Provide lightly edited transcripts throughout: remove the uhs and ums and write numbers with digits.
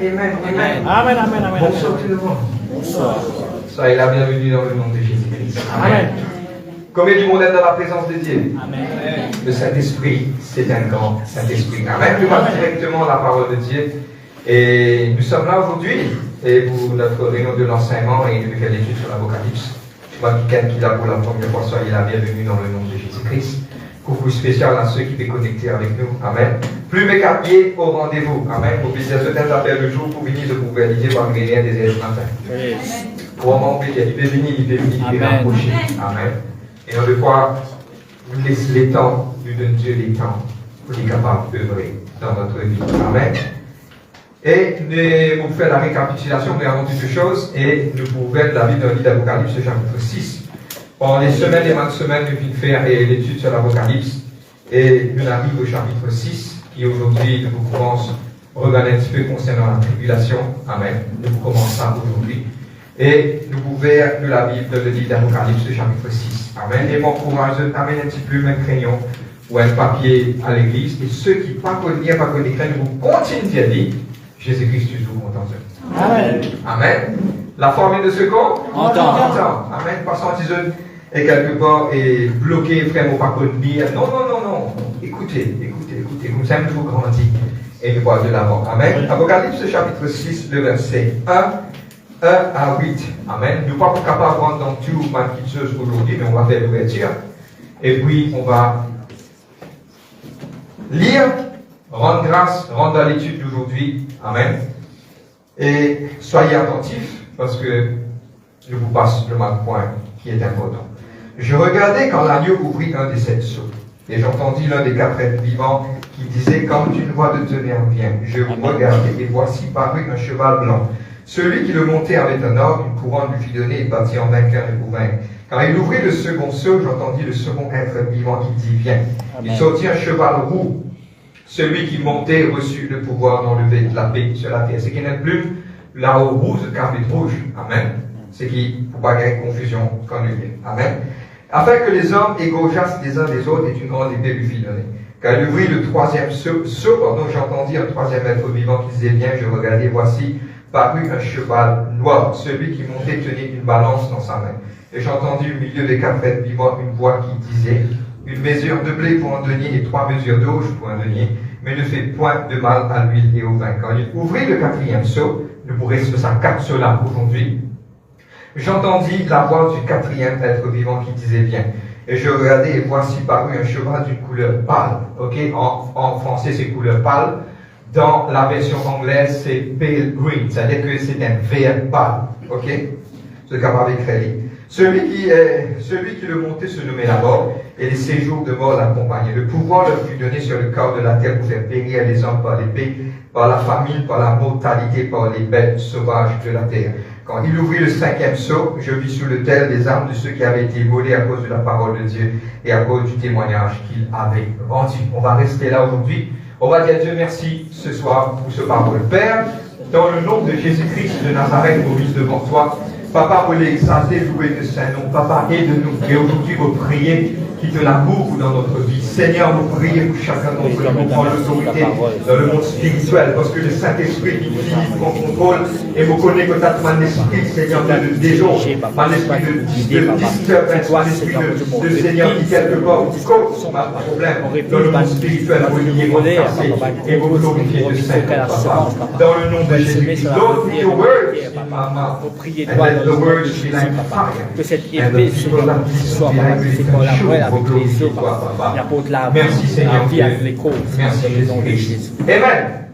amen, amen. Amen, amen, amen. Bonsoir tout le monde. Bonsoir. Soyez la bienvenue dans le nom de Jésus-Christ. Amen. Combien du monde est dans la présence de Dieu? Amen. Le Saint-Esprit, c'est un grand Saint-Esprit. Amen. Nous allons directement la parole de Dieu. Et nous sommes là aujourd'hui et pour notre réunion de l'enseignement et une nouvelle étude sur l'Apocalypse. Je vois quelqu'un qui est là pour la première fois, soyez la bienvenue dans le nom de Jésus-Christ. Coucou spécial à ceux qui étaient connectés avec nous. Amen. Plus mes capiers au rendez-vous. Amen. Pour plaisir, certains appellent le jour pour venir de vous réaliser par le grenier des ailes matin. Pour m'en plaisir, il peut venir, il peut rapprocher. Amen. Et on fois, nous laisse les temps, nous donne Dieu les temps pour être capable d'œuvrer dans notre vie. Amen. Et nous vous faire la récapitulation, nous avons toutes choses, et nous pouvons faire la vie dans le livre d'Apocalypse, chapitre 6. Pendant les semaines et maintes semaines, nous venons faire l'étude sur l'Apocalypse, et nous arrivons au chapitre 6, qui aujourd'hui nous commence à regarder un petit peu concernant la tribulation. Amen. Nous commençons ça aujourd'hui. Et nous pouvons faire de la Bible dans le livre d'Apocalypse, chapitre 6. Amen. Et mon courage, amène un petit peu un crayon ou un papier à l'église. Et ceux qui ne pas connaissent, pas connaissent, nous continuons à dire Jésus-Christ toujours content. Amen. Amen. La formule de ce qu'on entend. Amen. Passons en tisane et quelque part et bloquer, frère, ou pas connaître. Non. Écoutez. Comme ça, nous vous grandir et nous voir de l'avant. Amen. Apocalypse, chapitre 6, le verset 1 à 8. Amen. Nous ne sommes pas capables de rentrer dans tout ma petite chose aujourd'hui, mais on va faire l'ouverture. Et puis, on va lire, rendre grâce, rendre dans l'étude d'aujourd'hui. Amen. Et soyez attentifs, parce que je vous passe le point qui est important. Je regardais quand l'agneau ouvrit un des 7 sceaux, et j'entendis l'un des 4 êtres vivants qui disait, comme une voix de tonnerre vient. Je regardais, et voici parut un cheval blanc. Celui qui le montait avait un ordre, une couronne lui fut donnée et bâtit en vainqueur et pour vaincre. Quand il ouvrit le second sceau, j'entendis le second être vivant qui dit, viens. Il sortit un cheval roux. Celui qui montait reçut le pouvoir d'enlever la paix sur la terre. C'est qu'il n'y a plus là-haut rouge, carnet rouge. Amen. C'est qu'il ne faut pas qu'il y ait confusion quand il vient. Amen. Afin que les hommes égorgeassent les uns des autres, et une grande épée lui fut donnée. Quand il ouvrit le troisième sceau, j'entendis un troisième être vivant qui disait, viens, je regardais, voici, parut un cheval noir. Celui qui montait tenait une balance dans sa main. Et j'entendis au milieu des 4 êtres vivants une voix qui disait, une mesure de blé pour un denier et 3 mesures d'orge pour un denier, mais ne fait point de mal à l'huile et au vin. Quand il ouvrit le 4e sceau, nous pourrons rester ça 4 sceaux là aujourd'hui, j'entendis la voix du 4e être vivant qui disait, viens. Et je regardais et voici parut un cheval d'une couleur pâle. Ok, en français c'est couleur pâle. Dans la version anglaise, c'est pale green, c'est-à-dire que c'est un vert pâle. Ok? C'est capable d'écrire. Celui qui le montait se nommait la mort, et les séjours de mort l'accompagnaient. Le pouvoir leur fut donné sur le corps de la terre pour faire périr les hommes par l'épée, par la famine, par la mortalité, par les bêtes sauvages de la terre. Quand il ouvrit le 5e sceau, je vis sous l'autel les armes de ceux qui avaient été volés à cause de la parole de Dieu et à cause du témoignage qu'ils avaient rendu. On va rester là aujourd'hui. On va dire Dieu merci ce soir pour ce parole. Père, dans le nom de Jésus-Christ de Nazareth, nous mise devant toi. Papa, pour l'exalter, louer de Saint-Nom. Papa, aide-nous. Et aujourd'hui, vous priez qui te l'amour dans notre vie. Seigneur, nous prions pour chacun d'entre nous pour prendre l'autorité dans le monde spirituel. Parce que le Saint-Esprit qui prend contrôle et vous connaît que tu as mon esprit, Seigneur, de déjouer, mon esprit de disturbance, mon esprit de Seigneur qui quelque part qui cause mon problème dans le monde spirituel. Vous liez mon passé et vous glorifiez de Saint-Nom, Papa. Dans le nom de Jésus-Christ. Don't be your words, Mama. And let the words be like fire. Que cette épée soit la avec les eaux, l'apôtre la vie avec les causes. Merci Jésus. Amen.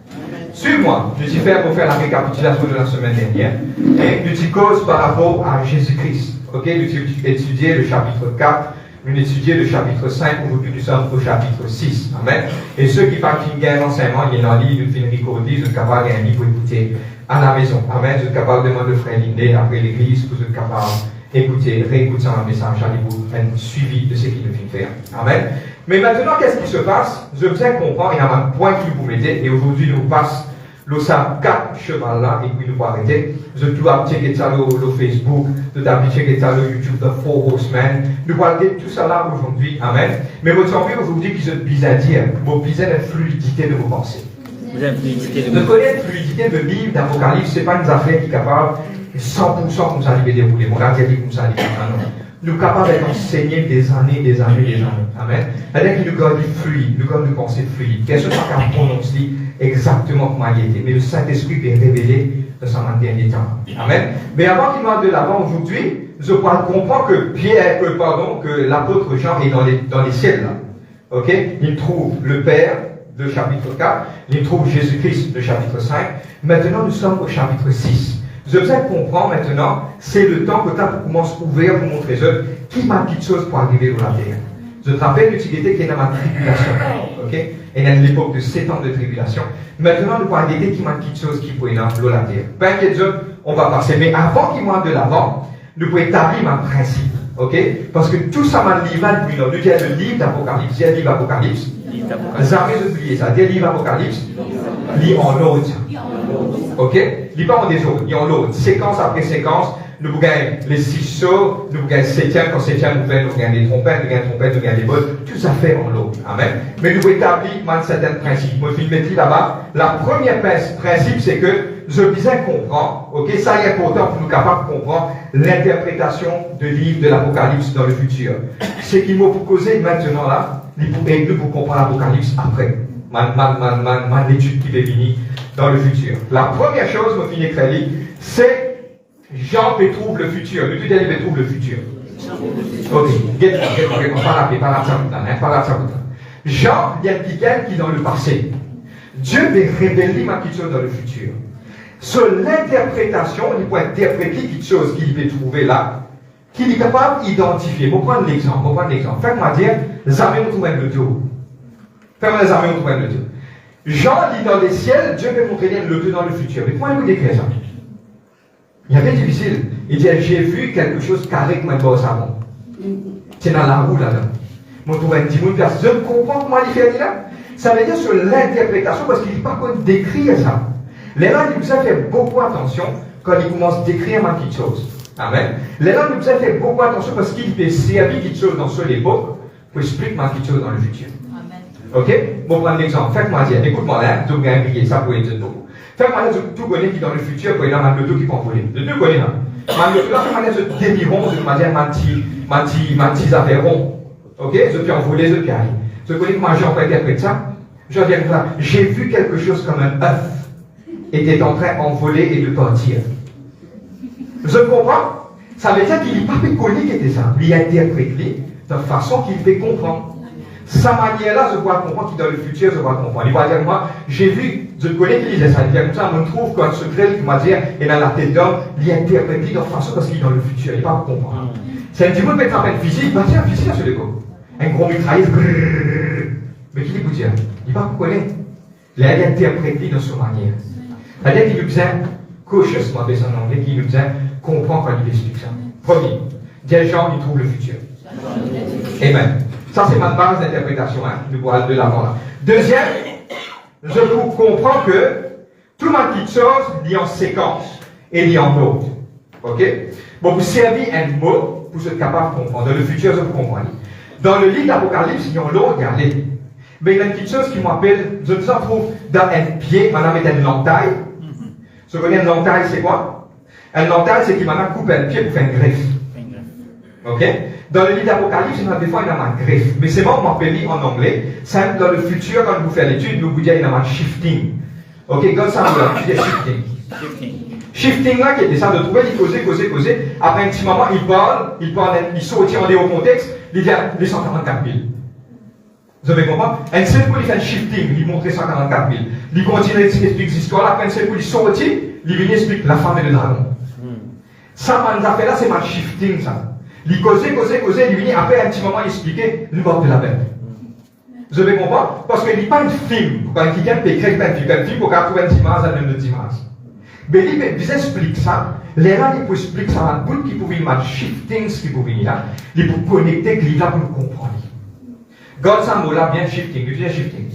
Suis-moi, je suis fait pour faire la récapitulation de la semaine dernière. Et nous cause par rapport à Jésus-Christ. Ok, nous étudier le chapitre 4, nous étudier le chapitre 5, aujourd'hui nous sommes au chapitre 6. Amen. Et ceux qui partent un enseignement, il y a un livre, nous finissons recorder, vous êtes capable d'un livre pour écouter à la maison. Amen. Vous êtes capable de demander au frère Lindé après l'église, vous êtes capable écoutez, réécoutez un message, allez-vous un suivi de ce qu'il nous fait faire. Amen. Mais maintenant, qu'est-ce qui se passe? Je viens comprendre, il y a un point que vous mettez, et aujourd'hui, nous passe le 4 chevals là, et puis nous va arrêter. Je dois checker ça le Facebook, je dois checker ça le YouTube, The Four Horsemen. Nous allons dire tout ça là aujourd'hui. Amen. Mais votre envie aujourd'hui, qui se bise à dire, vous bise la fluidité de vos pensées. De connaître fluidité de livre d'Apocalypse, ce n'est pas une affaire qui est capable 100% comme ça de dérouler. Mon gars dit comme ça, non. Nous sommes capables d'être enseignés des années. Amen. C'est-à-dire qu'il nous garde fluide, nous garde nos pensées fluides. Qu'est-ce que ça qu'on prononce exactement comment il était. Mais le Saint-Esprit peut révéler dans son dernier temps. Amen. Mais avant qu'il m'aille de l'avant aujourd'hui, je pourrais comprendre que l'apôtre Jean est dans les ciels là. Ok? Il trouve le Père, le chapitre 4, il trouve Jésus-Christ, le chapitre 5. Maintenant, nous sommes au chapitre 6. Je vous ai comprendre maintenant, c'est le temps que tu as pour commencer à ouvrir pour montrer qui m'a dit chose pour arriver dans la terre. Je te rappelle l'utilité qui est dans ma tribulation. Ok? Et dans l'époque de 7 ans de tribulation. Maintenant, nous parlons d'aider qui m'a dit chose qui peut dans la terre. Pas inquiète, on va passer. Mais avant qu'il m'aille de l'avant, nous pouvons établir un principe. Ok? Parce que tout ça m'a livré nous disons le livre d'Apocalypse. Il y a le livre d'Apocalypse. Jamais oublié ça. Il y a le livre d'Apocalypse. Lit en ordre. Ok? Il n'est pas en désordre, il est en ordre. Séquence après séquence, nous gagnons les 6 sauts, nous gagnons 7e, quand 7e, nous gagnons des trompettes, nous gagnons des bottes, tout ça fait en ordre. Amen. Mais nous établissons un certain principe. Moi, je vais mettre là-bas. La première principe, c'est que je disais comprendre, ok? Ça est important pour nous capables de comprendre l'interprétation de livre de l'Apocalypse dans le futur. Ce qu'il m'a proposé maintenant là, il faut aider pour comprendre l'Apocalypse après. L'étude qui va venir dans le futur. La première chose, je finis très vite, c'est Jean trouve le futur. Le tuteur il trouve le futur. Ok, Jean, il y a quelqu'un qui est dans le passé. Dieu va révéler quelque chose dans le futur. Sur l'interprétation, il peut interpréter quelque chose qu'il peut trouver là, qu'il est capable d'identifier. Pour prendre l'exemple, faites-moi dire, les amis nous trouvent le tout. Faites-moi les amis nous trouvent le tout. Jean dit dans les ciels, Dieu peut montrer le tout dans le futur. Mais comment il vous décrit ça? Il y avait difficile. Il dit, j'ai vu quelque chose carré comme un beau savon. C'est dans la roue là-dedans. Moi, je trouve un petit mot de place. Je comprends comment il fait là. Ça veut dire sur l'interprétation, parce qu'il n'est pas qu'on décrire ça. Les langues, il vous a fait beaucoup attention quand il commence à décrire ma petite chose. Amen. Les langues, il vous a fait beaucoup attention parce qu'il peut servir quelque chose dans son époque pour expliquer ma petite chose dans le futur. Ok? Bon, prendre l'exemple. Faites-moi dire, écoute-moi là, je vais griller ça pour être beaucoup. Faites-moi là, tout connaît qui dans le futur, pour être dans le dos qui peut voler. Je te connais là. Faites-moi là, je démiron, je vais dire, ma petite affaire rond. Ok? Je peux envoler, je peux aller. Je connais comment j'ai encore interprété ça. Je viens de là. J'ai vu quelque chose comme un œuf était en train d'envoler et de partir. Je comprends? Ça veut dire qu'il n'est pas connu qui était ça. Il interprète de façon qu'il peut comprendre. Sa manière-là, je dois comprendre qu'il dans le futur, je dois comprendre. Il va dire, moi, j'ai vu, je connais qu'il disait ça. Il dit comme ça, on trouve qu'un secret qui m'a dit, est dans la tête d'homme, il interprète de façon parce qu'il est dans le futur. Il ne va pas comprendre. C'est un petit peu de mettre en peine physique, bah tiens, physique sur l'écho. Un gros mitrailleur, mais qui vous dit? Il va vous connaître. Il a interprété de sa manière. C'est-à-dire qu'il nous besoin, cautieusement, de son anglais, qu'il nous besoin comprendre quand il explique ça. Premier, des gens qui trouvent le futur. Amen. Ça, c'est ma base d'interprétation, du voile de l'avant là. Deuxième, je vous comprends que tout le monde qui chose lit en séquence et lit en ordre. Ok? Bon, vous servez un mot pour être capable de comprendre. Dans le futur, je vous comprends. Dans le livre d'Apocalypse, il y a l'ordre, regardez. Mais il y a une petite chose qui m'appelle, je vous en trouve dans un pied, madame est une lentaille. Vous connaissez une lentaille, c'est quoi? Un lentaille, c'est qui madame coupe un pied pour faire une greffe. Ok? Dans le livre d'Apocalypse, il y a des fois il y a une greffe. Mais c'est moi, on m'appelle en anglais. C'est dans le futur, quand vous faites l'étude, nous vous dites qu'il y a un shifting. Ok? Comme ça, vous avez shifting. Shifting là, qui était ça de trouver, il causer. Après un petit moment, il sort en dehors contexte, il dit les 144 000. Vous avez compris? Un seul coup, il fait un shifting, il montre 144 000. Il continue à expliquer l'histoire, après un seul coup, il sortit, il vient expliquer la femme et le dragon. Ça, man, ça fait là, c'est un shifting, ça. Il causait, il vient après un petit moment, il expliquait le mort de la bête. Vous avez compris? Parce qu'il n'est pas un film. Quand quelqu'un peut écrire un film pour qu'il trouve une image à même de image. Mais il explique ça. Les gens, ils peuvent expliquer ça à un bout qui pouvait faire shifting, ce qui pouvait venir là. Ils peuvent connecter, il là pour le comprendre. God, ça mot-là, bien shifting. Il vient shifting.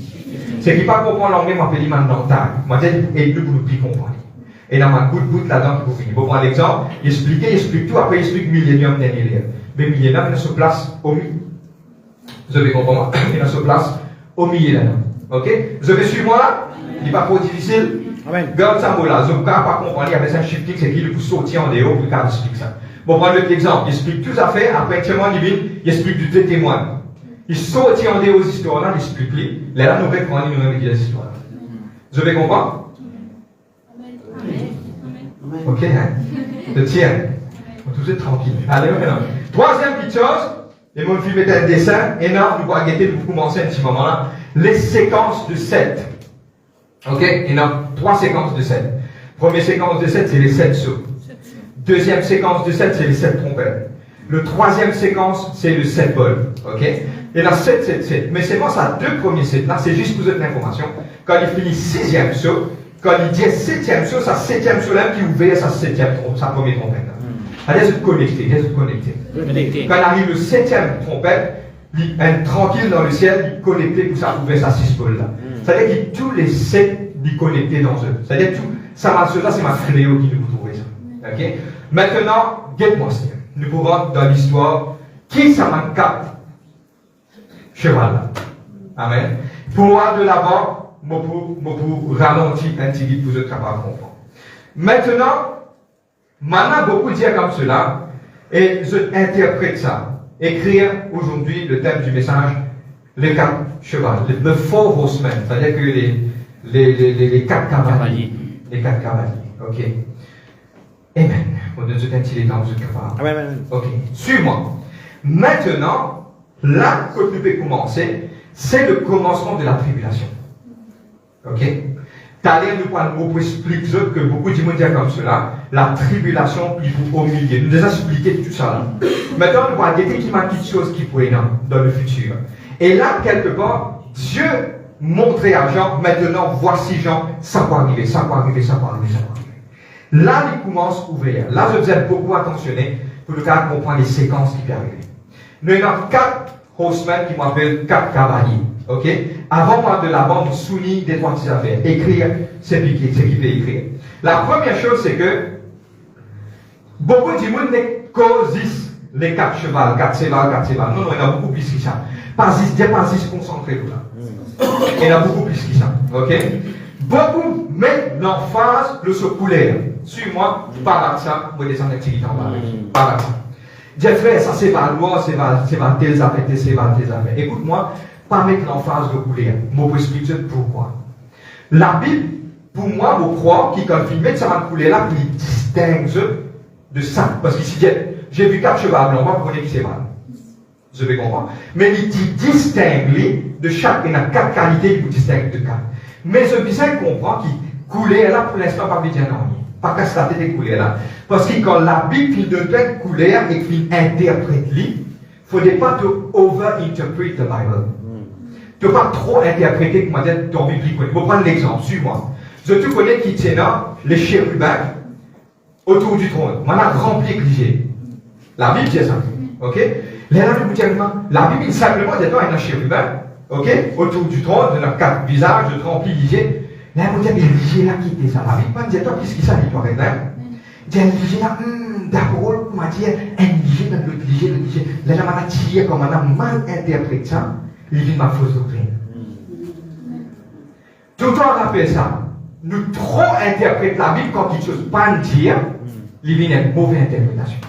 C'est qui pas comprendre l'anglais, m'a appelé maintenant tard. Moi, j'ai et plus pour nous comprendre. Et dans ma bout là-dedans, qui vous finir. Pour prendre l'exemple, il explique tout, après il explique millénium dernier livre. Mais millénium, il se place au milieu. Vous avez compris? Il se place au milieu là-dedans. Ok? Vous avez suivi moi là? Il n'est pas trop difficile? Amen. Garde ça mot là. Je ne peux pas comprendre. Il y avait un shifting, c'est qu'il faut sortir en dehors pour qu'il explique ça. Bon, prendre l'autre exemple. Il explique tout à fait. Après, témoin divin, il explique du témoin. Il sortit en dehors aux histoires là, il explique les. Là, nous reprenons les histoires. Vous avez compris? Ok, hein? Le tien. Tout est tranquille. Allez, maintenant. Troisième petite chose, et mon film était un dessin énorme, nous allons guetter, nous commencer un petit moment là. Les séquences de 7. Ok? Il y en a 3 séquences de 7. Première séquence de 7, c'est les 7 sauts. Deuxième séquence de 7, c'est les 7 trompettes. Le troisième séquence, c'est le 7 bols. Ok? Il y en a 7, 7, 7. Mais c'est moi, ça, 2 premiers 7 là, c'est juste pour vous donner l'information. Quand il finit 6e saut, quand il dit 7e saut, sa 7e saut là, qui ouvre sa 7e, sa première trompette. Allez, vous connecter, Quand arrive le 7e trompette, il est tranquille dans le ciel, il connecté pour ça ouvrir sa 6 bols là. C'est-à-dire que tous les 7 ils connectés dans eux. C'est-à-dire tout, ça m'a cela, c'est ma fléau qui nous trouve ça. Ok? Maintenant, guette-moi ça. Nous pouvons dans l'histoire, qui ça m'a 4 cheval là. Amen. Pour moi de l'avant, pour ralentir un petit peu pour être capable de comprendre. Maintenant, beaucoup dire comme cela, et je interprète ça. Écrire aujourd'hui le thème du message, les 4 chevals, le 4 horsemen, c'est-à-dire que les 4 cavaliers. Les 4 cavaliers, ok. Amen. On donne ce intelligence, vous êtes capable. Amen. Ok. Suis-moi. Maintenant, là que nous pouvons commencer, c'est le commencement de la tribulation. Ok? T'allais nous expliquer que beaucoup de monde disent comme cela, la tribulation, il faut au milieu. Nous déjà expliqué tout ça là. Maintenant, nous voyons qu'il y a quelque chose qui pourrait dans le futur. Et là, quelque part, Dieu montrait à Jean, maintenant, voici Jean, ça va arriver, ça va arriver, ça va arriver, ça va arriver. Là, il commence à ouvrir. Là, je vous ai beaucoup attentionné pour le cas de comprendre les séquences qui peuvent arriver. Nous avons 4 horsemen qui m'appellent 4 cavaliers. Ok? Avant moi de la bande soumis des 3 petites affaires. Écrire, c'est qui peut écrire. La première chose, c'est que beaucoup de monde n'est qu'aux 10, les 4 chevals, 4 chevals, 4 chevals. Non, il y en a beaucoup plus que ça. Pas 10 concentrés tout là. Il y en a beaucoup plus que ça. Ok? Beaucoup mettent l'emphase de ce couleur. Suis-moi, par là ça, vous descendez activité en bas. Par là ça. Dis frère, ça c'est pas loi, c'est pas tes affaires, c'est pas tes affaires. Écoute-moi, pas mettre l'emphase de couleur. Je vais expliquer pourquoi. La Bible, pour moi, je crois qu'il quand il met ça en couleur là, il distingue de ça. Parce qu'ici, j'ai vu 4 chevaux blancs, moi, vous connaissez qui c'est mal. Je vais comprendre. Mais il distingue de chaque, il y a 4 qualités qui vous distinguent de 4. Mais je besoin comprendre qu'il couleur là, pour l'instant, pas bien non. Pas constater des couleurs là. Parce que quand la Bible il donne plein de couleurs et qu'il interprète il ne faudrait pas te over-interpret the Bible. Tu ne peux pas trop interpréter comment dire ton Bible. Je vais prendre l'exemple, suis-moi. Je te connais qui tient là, les chérubins autour du trône. On a rempli cliché. La Bible dit ça. Ok? La Bible dit simplement qu'il y a un chérubin, ok? Autour du trône, il y a 4 visages, de remplis cliché. Là, on dit, mais l'IG là, qui était ça? La Bible, dit, toi, qu'est-ce qui ça, toi, exemple? Il y a un l'IG là, d'accord, on m'a dit, un l'IG dans l'autre l'IG, le l'IG. Là, on a tiré comme on a mal interprété ça, il vit ma fausse doctrine. Tout le temps, on appelle ça. Nous trop interprétons la Bible quand quelque chose pas dire, il vit une mauvaise interprétation.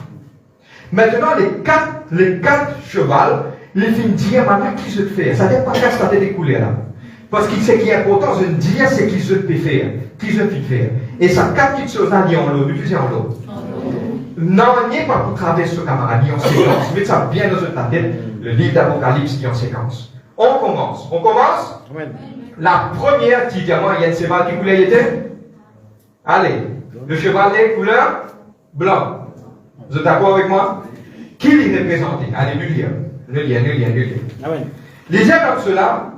Maintenant, les 4 chevals, ils viennent dire, maintenant, qui se fait? Ça dépend pas qu'à se des couleurs là. Parce que ce qui est important, je ne dis c'est qui se peut faire, qui se peut faire. Et ça, 4 petites choses là, il y a en l'eau, plus en l'eau. Non, il n'y a pas pour traverser ce camarade, il y a en séquence. Mettez ça bien dans votre tête, le livre d'Apocalypse qui est en séquence. On commence. Amen. La première qui dit à moi, il y a un cheval qui couleur était. Allez, le cheval est couleur blanc. Vous êtes d'accord avec moi? Qui l'est représenté? Allez, le lire. Amen. Les gens comme cela,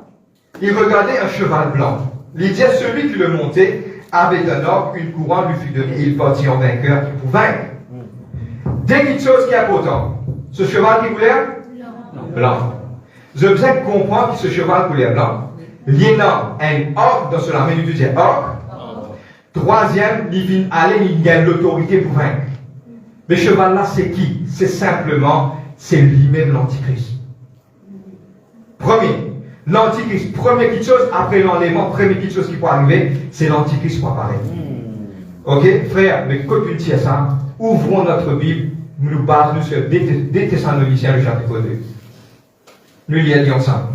il regardait un cheval blanc. Il disait celui qui le montait avait un orbe, une couronne lui fut donnée et il partit en vainqueur pour vaincre. Dès qu'il y a une chose qui est importante, ce cheval qui coulait blanc. Je besoin de comprendre que ce cheval coulait blanc. Il y a un orbe dans cela, mais il dit orbe. Troisième, il vient aller, il gagne l'autorité pour vaincre. Mais ce cheval là, c'est qui? C'est simplement, c'est lui-même l'antichrist. Premier. L'antichrist, première petite chose, après l'enlèvement, première petite chose qui peut arriver, c'est l'antichrist qui apparaît. Ok, frère, mais quand tu dis ça, ouvrons notre Bible, nous basons sur 2 Thessaloniciens, le chapitre 2. Nous y allions ensemble.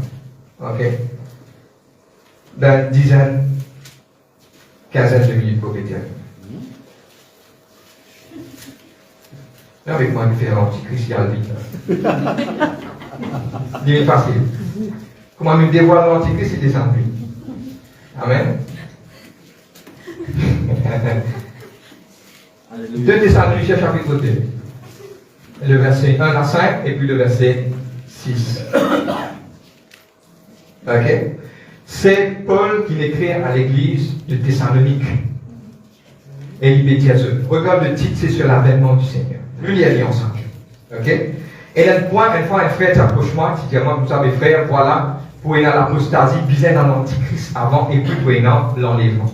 Ok? Dans une dizaine, quinzaine de minutes pour péter. Avec moi, il fait l'antichrist, il y a le vite. Dis-moi facile. Comment nous dévoile l'antichrist, il descend lui. Amen. 2 Thessaloniciens chapitre 2. Le verset 1 à 5 et puis le verset 6. Ok? C'est Paul qui l'écrit à l'église de Thessalonique. Et il dit à eux. Regarde le titre, c'est sur l'avènement du Seigneur. Nous y allons ensemble. Ok? Et là, une fois un frère s'approche-moi, il dit à moi, vous savez, frère, voilà, pour y avoir l'apostasie, bien dans l'antichrist avant et puis pour y avoir l'enlèvement.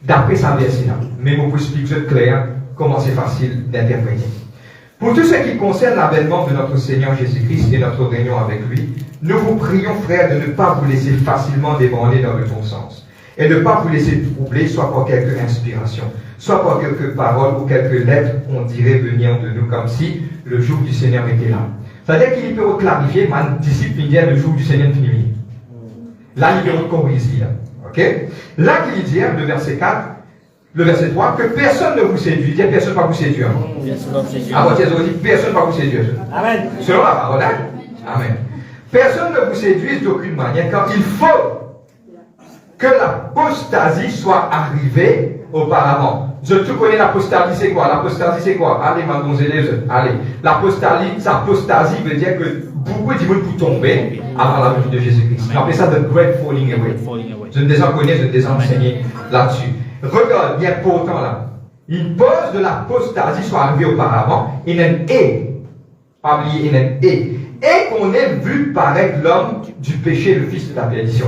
D'après sa verset-là. Mais je vous explique clair comment c'est facile d'interpréter. Pour tout ce qui concerne l'avènement de notre Seigneur Jésus-Christ et notre réunion avec lui, nous vous prions, frères, de ne pas vous laisser facilement débranler dans le bon sens et de ne pas vous laisser troubler, soit par quelques inspirations, soit par quelques paroles ou quelques lettres qu'on dirait venir de nous comme si le jour du Seigneur était là. C'est-à-dire qu'il peut clarifier, mon disciple dit le jour du Seigneur finit. Là, il peut corriger. Ok? Là, qu'il dit, le verset 4, le verset 3, que personne ne vous séduit. Dire personne ne va vous séduire. Ah, bon, personne ne va vous séduire. Amen. Selon la parole, hein? Amen. Personne ne vous séduise d'aucune manière, car il faut que l'apostasie soit arrivée auparavant. Tu connais l'apostasie, c'est quoi? L'apostasie, c'est quoi? Allez, mademoiselle, allez. L'apostasie veut dire que beaucoup de gens peuvent tomber avant la venue de Jésus-Christ. On appelle ça the great falling away. Je ne les en connais, je ne les ai enseignés là-dessus. Regarde, il y a pourtant là. Une pause de l'apostasie soit arrivée auparavant, il y a un et. Pas oublier, il y a un et. Et qu'on ait vu paraître l'homme du péché, le fils de la perdition.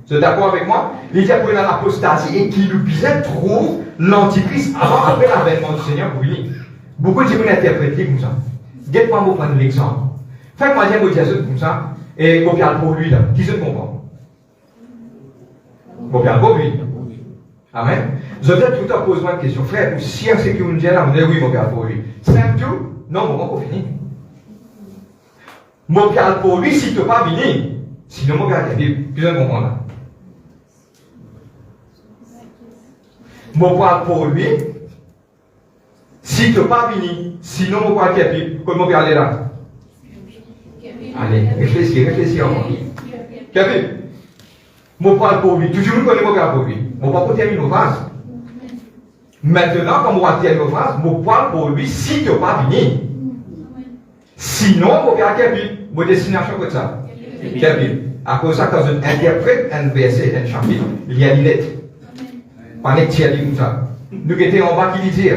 Vous êtes d'accord avec moi? Il dit qu'on a l'apostasie et qu'il nous bien trouve l'antichrist avant, après l'avènement du Seigneur pour lui. Beaucoup de gens interprètent comme ça. Dites-moi, vous prenez l'exemple. Faites-moi dire, vous dites comme ça, et vous parlez pour lui là. Qui se comprend? Vous parlez pour lui. Amen. Je vais tout le temps poser une question. Frère, si on sait que vous me dites là, vous dites oui, vous parlez pour lui. C'est tout? Non, vous n'avez pas fini. Vous parlez pour lui si tu n'as pas fini. Sinon, vous parlez pour lui. Plus de comprendre là. Vous parlez pour lui si tu n'as pas fini. Sinon, vous parlez pour lui. Comment vous parlez là? Allez, réfléchis encore. Kevin, mon parle pour lui. Toujours nous connaissons mon parle pour lui. Mon parle pour terminer nos phrases. Maintenant, comme on va terminer nos phrases, mon parle pour lui si tu n'as pas fini. Sinon, mon parle Kevin. Mon destination comme ça. Kevin. À cause de ça, quand on interprète un verset, un chapitre, il y a une lettre. Pas une tiers comme ça. Nous étions en bas qui dit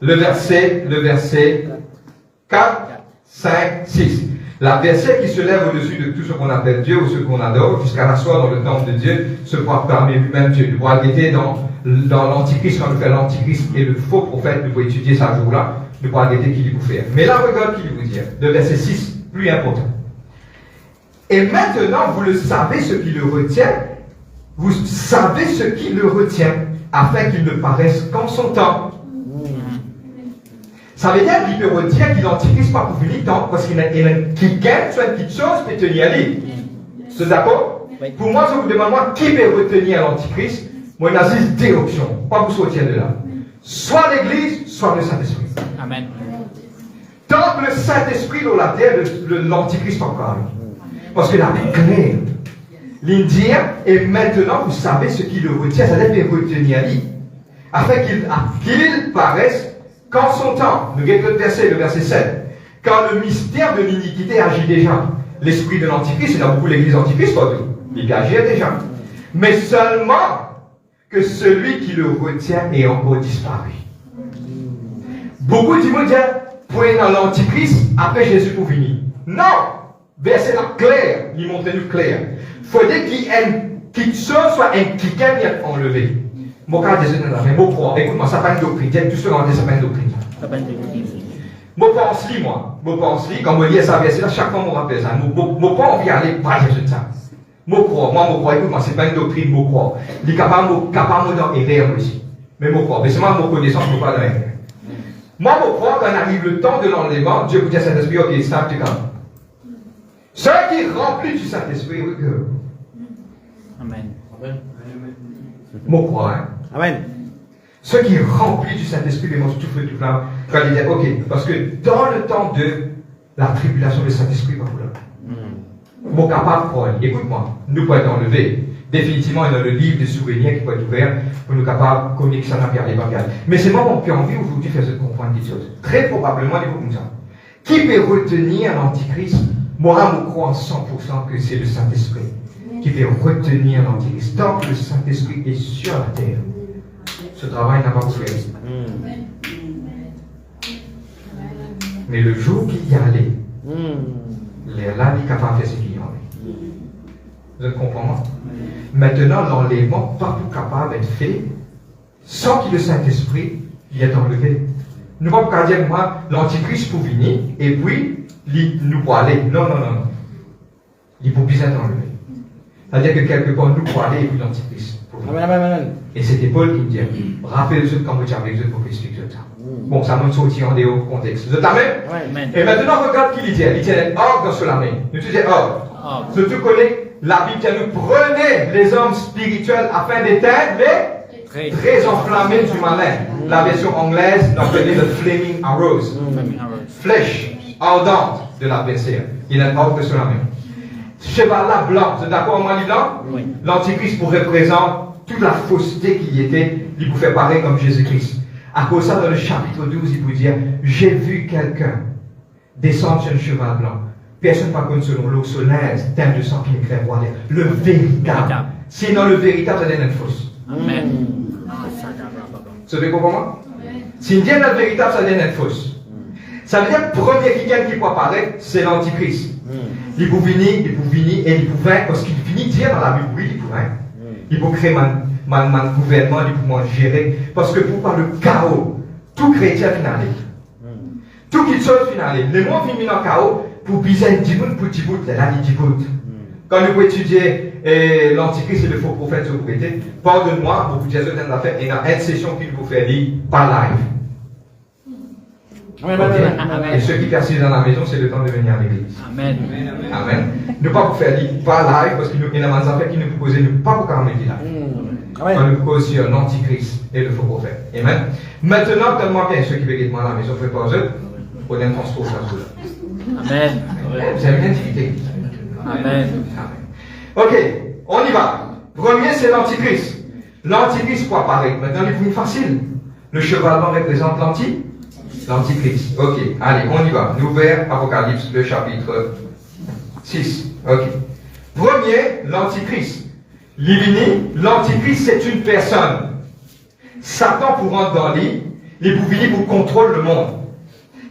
le verset 4. 5, 6. La verset qui se lève au-dessus de tout ce qu'on appelle Dieu ou ce qu'on adore, jusqu'à l'asseoir dans le temple de Dieu, se croit parmi lui-même Dieu. Nous pourrons guetter dans l'antichrist, quand nous fait l'antichrist et le faux prophète, nous pouvons étudier ça jour-là, nous pourrons guetter qui lui vous faire. Mais là, regarde qui lui vous dire. Le verset 6, plus important. Et maintenant, vous le savez ce qui le retient, vous savez ce qui le retient, afin qu'il ne paraisse qu'en son temps. Ça veut dire qu'il peut redire qu'il n'antichrist pas pour finir temps, parce qu'il gagne soit une petite chose peut tenir à lui. C'est d'accord? Oui. Pour moi, je vous demande moi, qui peut retenir l'antichrist? Moi, il y a 2 options. Pas pour sortir de là. Soit l'Église, soit le Saint-Esprit. Amen. Tant que le Saint-Esprit dans la terre, l'antichrist encore. Parce que la Bible claire. L'Indien, et maintenant vous savez ce qui le retient, ça dépend de retenir à lui. Afin qu'il paraisse qu'en son temps, nous avons le verset 7, quand le mystère de l'iniquité agit déjà, l'esprit de l'antichrist, c'est dans beaucoup l'église antichrist, il agit déjà. Mais seulement que celui qui le retient est encore disparu. Beaucoup de gens disent, point dans l'antichrist, après Jésus pour venir. Non! Verset là clair, il montre nous clair. Il faut dire qu'il soit un qui est enlevé. Mon cas, Jésus n'a pas fait. Écoute-moi, ça n'a pas une doctrine. Tout ce qu'on dit, ça n'a pas une doctrine. Je pense li, moi. Je pense li, quand je lis ça verset là, chaque fois je me rappelle ça. Je pas envie d'aller pas de ça. Je crois, écoute, moi, c'est pas une doctrine, je crois. Il est capable d'en errer aussi. Mais je crois. Mais c'est moi, mon connaissance, je ne peux pas l'errer. Moi, je crois quand arrive le temps de l'enlèvement, Dieu vous dit à Saint-Esprit, ok, it's time to come. Ceux qui remplissent du Saint-Esprit, oui, que. Amen. Je crois, hein. Amen. Ceux qui remplissent du Saint-Esprit, les mots tout feu, tout flamme, quand ils disent, ok, parce que dans le temps de la tribulation, le Saint-Esprit va vous là. Mon capable, écoute-moi, nous pouvons être enlevés. Définitivement, il y a le livre de souvenirs qui peut être ouvert pour nous capables de connaître ça dans les bagages. Mais c'est moi qui ai envie aujourd'hui de faire se comprendre quelque chose. Très probablement, il faut comme ça. Qui peut retenir l'Antichrist? Moi, je crois en 100% que c'est le Saint-Esprit qui peut retenir l'Antichrist. Tant que le Saint-Esprit est sur la terre, ce travail n'a pas pour faire. Mais le jour qu'il y allait, là, il est capable de faire ce qu'il y en a. Vous comprenez? Maintenant, l'enlèvement pas tout capable d'être fait sans que le Saint-Esprit y ait enlevé. Nous ne pouvons pas dire, moi, l'Antichrist pour venir et puis, nous pour aller. Non. Il faut bien être enlevé. C'est-à-dire que quelque part, nous pour aller et puis l'Antichrist. Et c'était Paul qui me dit, rappelez-vous quand vous avez besoin pour expliquer ça. Bon, ça m'a sorti en dehors du contexte. Vous êtes amen? Et maintenant, regarde qui il dit. Il dit un ordre sur la main. Nous disons ordre. Si tu connais la Bible, nous prenez les hommes spirituels afin d'éteindre les très enflammés du malin. La version anglaise, on appelle le flaming arrows. Flèche ardente de l'adversaire. Il a un ordre sur la main. Cheval là blanc, vous êtes d'accord moi, blanc? Oui. L'Antichrist pour représenter toute la fausseté qui y était, il vous fait pareil comme Jésus-Christ. À cause de ça, dans le chapitre 12, il vous dit, j'ai vu quelqu'un descendre sur un cheval blanc. Personne par contre selon l'eau solaise, teint de sang qui me crée voir le véritable. Sinon le véritable, ça devient une fausse. Amen. Vous savez quoi pour moi? Si dit le véritable, ça devient une fausse. Ça veut dire que le premier qui peut apparaître, c'est l'Antichrist. Il peut venir et il peut vaincre, parce qu'il finit de dire dans la Bible, oui, il peut vaincre. Il peut créer un gouvernement, il peut gérer. Parce que pour par le chaos, tout chrétien finalé. Tout qui chose finalé. Les mots finissent dans le chaos. Pour biser un bout, pour bout, là, il dit bout. Quand nous pouvons étudier l'Antichrist et le faux prophète sur propriété, pardonne-moi, pour vous dire une affaire, il y a une session qu'il vous fait lire par live. Okay. Et ceux qui persistent dans la maison, c'est le temps de venir à l'église. Amen. Amen. Ne pas vous faire lire par live, parce qu'il y a des affaires qui nous proposent, ne pas vous calmer là. On nous pose sur l'Antichrist et le faux prophète. Amen. Maintenant, tellement bien, ceux qui veulent être à la maison, préparez-vous pour un transport ça. Amen. Vous avez bien difficulté. Amen. Ok, on y va. Premier, c'est l'Antichrist. L'Antichrist pour apparaître. Maintenant, il est plus facile. Le cheval blanc représente l'Antichrist. Ok, allez, on y va. Nous ouvrons Apocalypse, le chapitre 6. Ok. Premier, l'Antichrist. L'Antichrist, c'est une personne. Satan pour rentrer dans l'île, il pour venir pour contrôler le monde.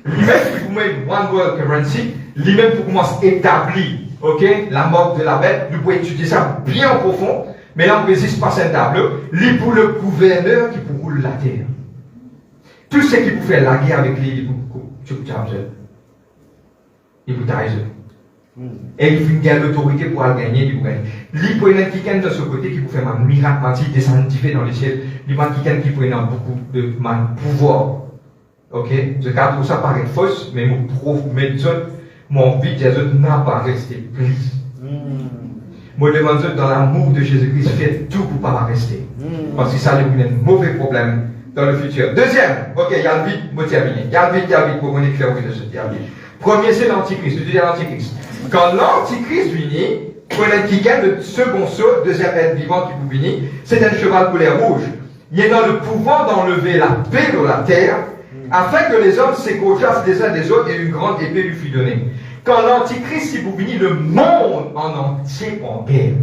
Lui-même, pour mettre One World Currency, lui-même pour commencer à établir, ok, la mort de la bête, nous pouvons étudier ça bien en profond, mais là, on ne peut pas un tableau, lui pour le gouverneur qui pour rouler la terre. Tout ce qui peut faire la guerre avec lui, il peut et il faut gagner l'autorité pour gagner, il peut gagner. Lui pour être quelqu'un de ce côté qui peut faire un miracle, descendre dans le ciel, lui pour quelqu'un qui peut avoir beaucoup de pouvoir. Ok, je garde tout ça paraît fausse, mais mon vie, Jésus n'a pas resté pris. Moi, je demande dans l'amour de Jésus-Christ, fait tout pour ne pas rester. Parce que ça lui donne un mauvais problème dans le futur. Deuxième, ok, il y a le vide, moi terminé. Il y a le vide, pour qu'on ait faire de ce diable. Premier, c'est l'Antichrist. Je dis l'Antichrist. Quand l'Antichrist vient, prenez quelqu'un de second saut, deuxième être vivant qui vous venir, c'est un cheval couleur rouge. Il est dans le pouvoir d'enlever la paix de la terre, afin que les hommes s'égojassent les uns des autres et une grande épée lui fut donnée. Quand l'Antichrist s'y vous venir, le monde en entier en guerre.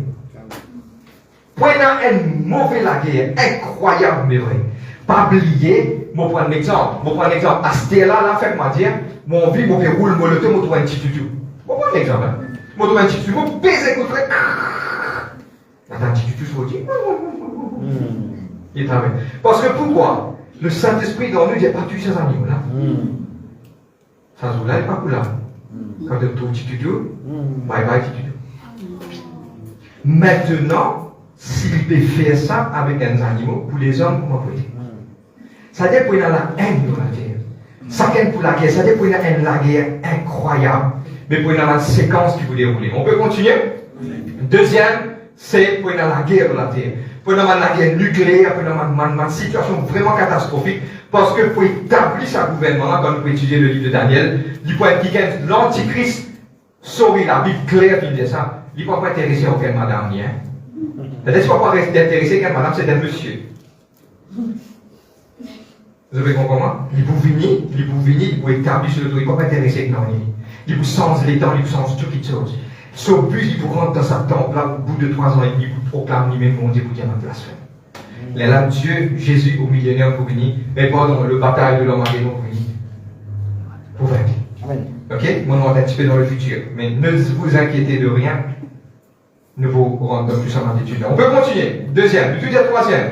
Prenant une mauvaise la guerre, incroyable mais vrai. Pas oublier, je prends un exemple. À ce là, faites-moi dire, mon vie, je fais rouler mon loto, je trouve un petit tutu. Je prends un exemple. Je trouve un petit tutu, je pèse contre le. Attends, un petit tutu, je vous dis. Il travaille. Parce que pourquoi? Le Saint-Esprit dans nous, il n'y a pas tué ces animaux-là. Ça se là, pas pour là. Quand tu trouves tuto, bye bye tuto. Maintenant, s'il peut faire ça avec des animaux, pour les hommes, comment peut-il? Ça veut dire qu'il y a la haine dans la terre. Ça haine pour la guerre, ça veut dire qu'il y a une la guerre incroyable. Mais pour y avoir une séquence qui vous déroule. On peut continuer? Deuxième, c'est pour y avoir la guerre dans la terre. Pour y avoir la guerre nucléaire, pour y avoir une situation vraiment catastrophique. Parce que pour établir sa gouvernement, quand nous étudier le livre de Daniel, du point de vue l'Antichrist, sauver la Bible claire qui dit ça, il ne peut pas intéresser aucune madame, ni hein. C'est-à-dire qu'il ne peut pas intéresser aucune madame, c'est un monsieur. Vous avez compris comment? Il peut venir, il peut établir sur le tour, il ne peut pas intéresser non, il peut changer les temps, il peut changer toutes les choses. Sauf plus, il peut rentrer dans sa temple, là, au bout de 3 ans et demi, il peut proclamer lui-même mon Dieu pour dire ma blasphème. Là, Dieu, Jésus au millénaire pour venir, mais pendant le bataille de l'Armageddon pour venir. Pour vaincre. Ok? Moi, on est un petit peu dans le futur. Mais ne vous inquiétez de rien. Ne vous rendez plus en attitude. On peut continuer. Deuxième. Tu dis le troisième.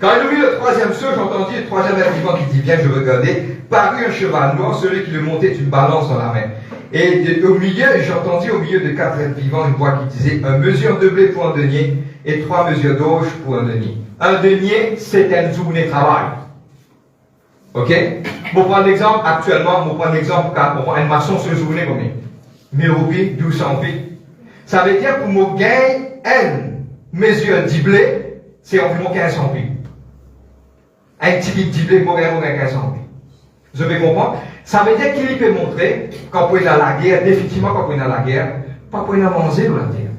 Quand il ouvrit le troisième sceau, j'entendis le troisième être vivant qui dit, viens, je regardais, parut un cheval noir, celui qui le montait une balance dans la main. Et au milieu, j'entendis au milieu de 4 êtres vivants une voix qui disait, un mesure de blé pour un denier, et 3 mesures d'orge pour un denier. Un denier, c'est une journée de travail. Ok? Pour prendre l'exemple, actuellement, pour prendre l'exemple, on prend une maçon sur une journée combien? 1000 roupies, 1200 roupies. Ça veut dire que pour moi gagner une mesure de blé, c'est environ 1500 roupies. Un petit bit de blé, moi gagner 1500 roupies. Vous avez compris? Ça veut dire qu'il peut montrer, quand on est dans la guerre, définitivement quand on est dans la guerre, pas pour y manger dans la terre.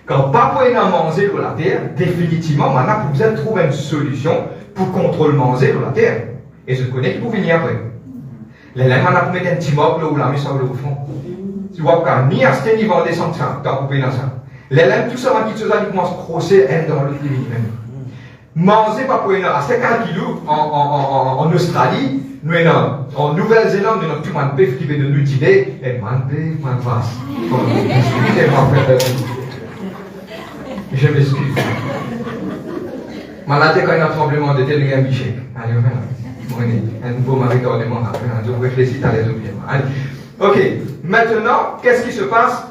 Quand pas pour y manger dans la terre, définitivement, maintenant, vous avez trouvé une solution pour contrôler manger dans la terre. Et je connais qui vous venir après. Les lames, on a mettre un petit mob là où la mise sur le fond. Tu vois pas, ni à ce niveau de descendre ça, quand vous dans ça. Les lames, tout ça, ma petite chose, ils commencent à crosser, elle dans le pays même. Manger pas pour y à 50 kilos en Australie, nous, en Nouvelle-Zélande, nous avons tout le monde qui veut de nous dire, et man vaste. Je m'excuse. Malade quand il y a un tremblement de terre, il y a un bichet. Allez, on va un nouveau maritordement après. On réfléchit à les oublier. Ok. Maintenant, qu'est-ce qui se passe?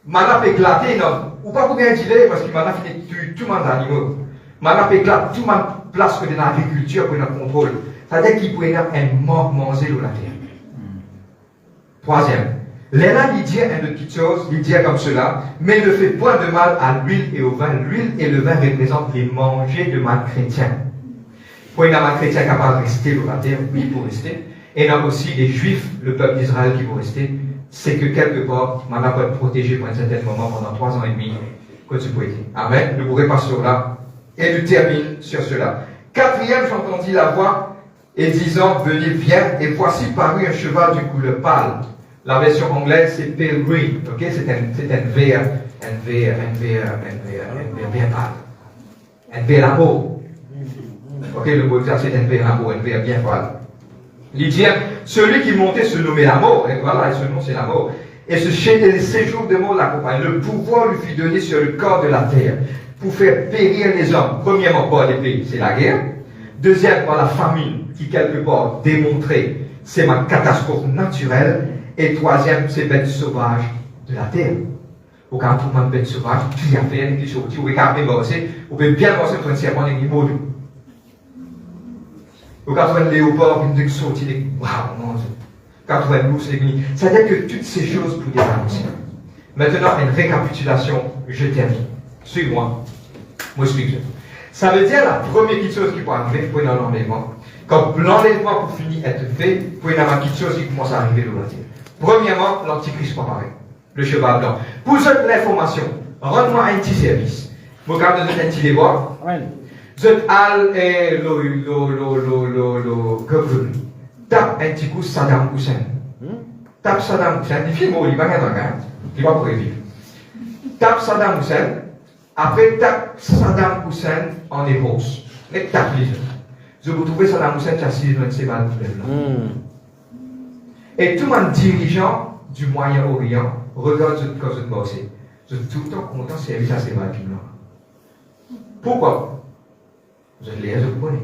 Malade éclaté, non. Ou pas pour bien dire, parce que malade tue tout le monde animaux. Malade éclate, tout le monde place que dans l'agriculture pour notre contrôle. C'est-à-dire qu'il pourrait y avoir un mort manger dans la terre. Troisième. L'Élan, il dit une petite chose, il dit comme cela, mais ne fait point de mal à l'huile et au vin. L'huile et le vin représentent les manger de mal chrétiens. Pour un mal chrétien capable de rester dans la terre, oui, pour rester. Et il y a aussi les juifs, le peuple d'Israël qui vont rester. C'est que quelque part, on va être protégé pour un certain moment pendant 3 ans et demi, que tu peux être. Amen. Ne pourrez pas sur là. Et je termine sur cela. Quatrième, j'entendis la voix et disant, venez, viens, et voici parut un cheval du couleur pâle. La version anglaise, c'est pale green, ok? C'est un vert pâle. Un vert amour. Ok, le mot exact, c'est un vert amour, un vert bien pâle. Il dit, celui qui montait se nommait l'amour, et voilà, et ce nom c'est l'amour. Et ce séjour de mort l'accompagne. Le pouvoir lui fut donné sur le corps de la terre, pour faire périr les hommes. Premièrement, par l'épée, c'est la guerre. Deuxièmement, par la famine, qui quelque part démontrait, c'est ma catastrophe naturelle. Et troisième, c'est bête sauvage de la terre. Au cas où tout le monde bête sauvage, qui a fait, qui sorti, ou qui a bien bossé, ou bien bossé pour un serpent et un mot. Au cas où un léopard, qui sorti, waouh, mon Dieu. Quand on a une mousse, c'est-à-dire que toutes ces choses pour dire maintenant, une récapitulation, je termine. Suis-moi. Moi, je suis. Ça veut dire la première petite chose qui peut arriver pour un enlèvement. Quand l'enlèvement pour finir être fait, pour une petite chose qui commence à arriver dans la terre. Premièrement, l'antichrist apparaît. Le cheval blanc. Pour cette l'information, rends-moi un petit service. Vous regardez un petit débat. Vous êtes al et tape un petit coup Saddam Hussein. Tape Saddam Hussein. Il filme, il va rien regarder. Il va pour vivre. Tape Saddam Hussein. Après, tape Saddam Hussein en héros. Et tape les autres. Je vous trouvez Saddam Hussein qui a assis dans ces balles. Et tout le monde dirigeant du Moyen-Orient regarde ce que vous bossez. Je suis tout le temps content de servir à ces balles. Pourquoi? Je les connais.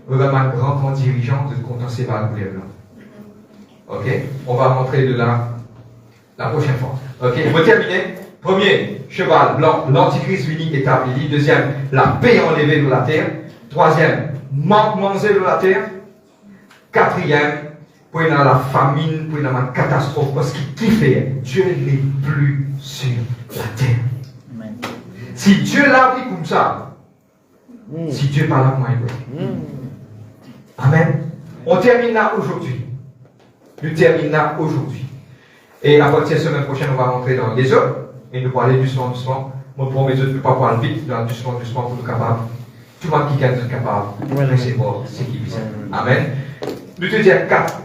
Regarde ma grand dirigeant de content ces balles. Ok? On va rentrer de là la prochaine fois. Ok? On va terminer. Premier, cheval blanc, l'antichrist unique établi. Deuxième, la paix enlevée de la terre. Troisième, manquement de la terre. Quatrième, pour la famine, pour la catastrophe. Parce qu'il fait, Dieu n'est plus sur la terre. Amen. Si Dieu l'a dit comme ça, si Dieu parle à moi, Amen. On termine là aujourd'hui. Nous terminons aujourd'hui. Et à partir de la semaine prochaine, on va rentrer dans les autres. Et nous parler doucement. Moi, pour mes autres, je ne peux pas parler vite, doucement, pour nous capables. Tout le monde qui est capable de recevoir ce qui vient. Amen. Nous te disons 4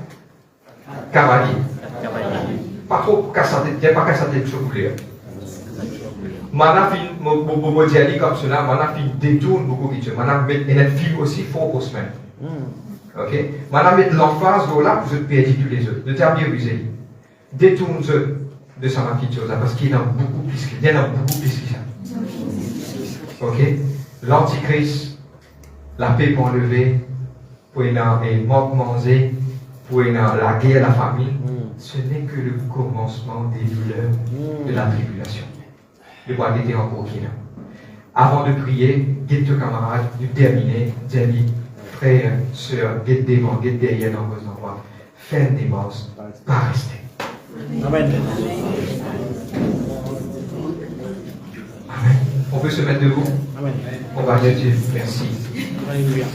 cavaliers. Pas trop cassader, il n'y a pas cassader sur vous. Mana fin, mon dialogue comme cela, mana fin détourne beaucoup de choses. Mana met un film aussi fort aux semaines. Ok? Mana met l'emphase là, vous êtes perdus tous les autres. Ne t'as bien usé. Détourne de sa petite chose parce qu'il y en a beaucoup plus que ça. Ok? L'antichrist, la paix pour enlever, pour y manger, pour la guerre, la famine, ce n'est que le commencement des douleurs de la tribulation. Le bois était encore qui là. Avant de prier, guide tes camarades, de terminer, dis frères, sœurs, guide devant, guide derrière dans vos endroits. Faites des bosses, pas rester. Amen. Amen. On peut se mettre debout. Amen. On va dire Dieu merci. Alléluia.